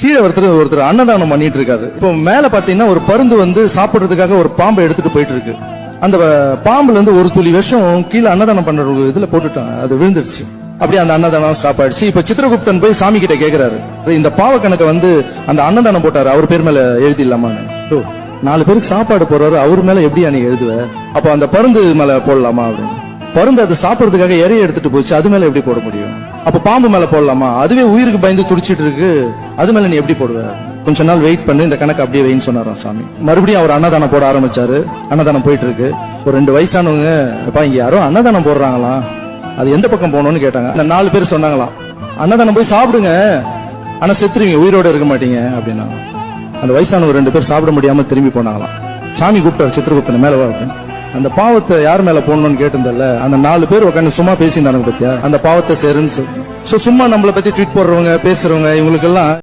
கீழே ஒருத்தர் அன்னதானம் பண்ணிட்டு இருக்காரு. இப்போ மேல பாத்தீங்கன்னா ஒரு பருந்து வந்து சாப்பிடுறதுக்காக ஒரு பாம்பை எடுத்துட்டு போயிட்டு இருக்கு. அந்த பாம்புல இருந்து ஒரு துளி விஷம் கீழே அன்னதானம் பண்ற இதுல போட்டுட்டான், அது விழுந்துருச்சு. அப்படியே அந்த அன்னதானம் ஸ்டாப் ஆயிடுச்சு. இப்ப சித்திரகுப்தன் போய் சாமி கிட்ட கேக்குறாரு, இந்த பாவ கணக்கை வந்து அந்த அன்னதானம் போட்டாரு அவர் பேர் மேல எழுதிடலாமான்னு. 4 பேருக்கு சாப்பாடு போறாரு, அவர் மேல எப்படியா நீ எழுதுவ? அப்ப அந்த பருந்து மேல போடலாமா அப்படின்னு. பருந்து அது சாப்பிடுறதுக்காக இறைய எடுத்துட்டு போச்சு, அது மேல எப்படி போட முடியும்? அப்ப பாம்பு மேல போடலாமா? அதுவே உயிருக்கு பயந்து துடிச்சிட்டு இருக்கு, அது மேல நீ எப்படி போடுவ? கொஞ்ச நாள் வெயிட் பண்ணு, இந்த கணக்கு அப்படியே வெயின்னு சொன்னாராம் சாமி. மறுபடியும் அவர் அன்னதானம் போட ஆரம்பிச்சாரு. அன்னதானம் போயிட்டு இருக்கு. ஒரு 2 வயசானவங்க, இங்க யாரோ அன்னதானம் போடுறாங்களாம், அது எந்த பக்கம் போகணும்னு கேட்டாங்க. அந்த 4 பேர் சொன்னாங்களாம், அன்னதானம் போய் சாப்பிடுங்க, ஆனா செத்துருவீங்க, உயிரோட இருக்க மாட்டீங்க அப்படின்னா. அந்த வயசானவர் 2 பேர் சாப்பிட முடியாம திரும்பி போனாங்களாம். சாமி கூப்பிட்டாரு சித்திரகுப்தனை, மேல வா அப்படின்னு. அந்த பாவத்தை யார் மேல போடணும்னு கேட்டிருந்தல, அந்த 4 பேர் உட்காந்து சும்மா பேசியிருந்தாங்க பத்தியா, அந்த பாவத்தை சேருன்னு. சும்மா நம்மளை பத்தி ட்வீட் போடுறவங்க பேசுறவங்க இவங்களுக்கு எல்லாம்